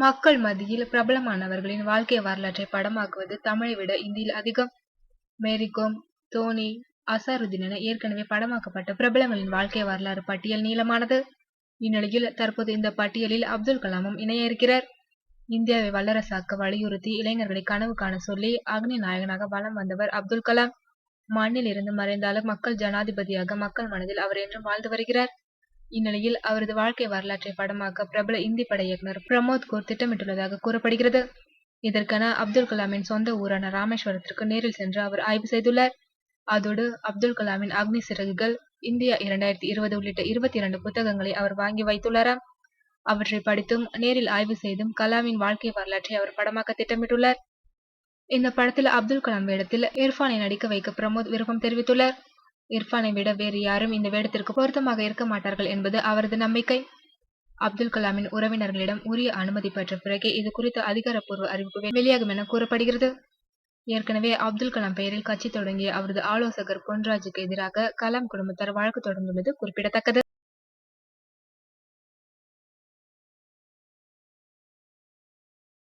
மக்கள் மத்தியில் பிரபலமானவர்களின் வாழ்க்கை வரலாற்றை படமாக்குவது தமிழை விட இந்தியில் அதிகம். மேரி கோம், தோனி, அசாருதீன் என ஏற்கனவே படமாக்கப்பட்ட பிரபலங்களின் வாழ்க்கை வரலாறு பட்டியல் நீளமானது. இந்நிலையில் தற்போது இந்த பட்டியலில் அப்துல் கலாமும் இணைய இருக்கிறார். இந்தியாவை வல்லரசாக்க வலியுறுத்தி இளைஞர்களை கனவு காண சொல்லி அக்னி நாயகனாக வலம் வந்தவர் அப்துல் கலாம். மண்ணில் இருந்து மறைந்தாலும் மக்கள் ஜனாதிபதியாக மக்கள் மனதில் அவர் என்றும் வாழ்ந்து வருகிறார். இந்நிலையில் அவரது வாழ்க்கை வரலாற்றை படமாக்க பிரபல இந்தி பட இயக்குனர் பிரமோத் கோர் திட்டமிட்டுள்ளதாக கூறப்படுகிறது. இதற்கென அப்துல் கலாமின் சொந்த ஊரான ராமேஸ்வரத்திற்கு நேரில் சென்று அவர் ஆய்வு செய்துள்ளார். அதோடு அப்துல் கலாமின் அக்னி சிறகுகள், இந்தியா 2020 உள்ளிட்ட 22 புத்தகங்களை அவர் வாங்கி வைத்துள்ளாராம். அவற்றை படித்தும் நேரில் ஆய்வு செய்தும் கலாமின் வாழ்க்கை வரலாற்றை அவர் படமாக்க திட்டமிட்டுள்ளார். இந்த படத்தில் அப்துல் கலாம் வேடத்தில் இர்ஃபானை நடிக்க வைக்க பிரமோத் விருப்பம் தெரிவித்துள்ளார். இர்ஃபானை விட வேறு யாரும் இந்த வேடத்திற்கு பொருத்தமாக இருக்க மாட்டார்கள் என்பது அவரது நம்பிக்கை. அப்துல் கலாமின் உறவினர்களிடம் உரிய அனுமதி பெற்ற பிறகே இது குறித்த அதிகாரப்பூர்வ அறிவிப்பு வெளியாகும் என கூறப்படுகிறது. ஏற்கனவே அப்துல் கலாம் பெயரில் கட்சி தொடங்கிய அவரது ஆலோசகர் பொன்ராஜுக்கு எதிராக கலாம் குடும்பத்தார் வழக்கு தொடர்ந்துள்ளது குறிப்பிடத்தக்கது.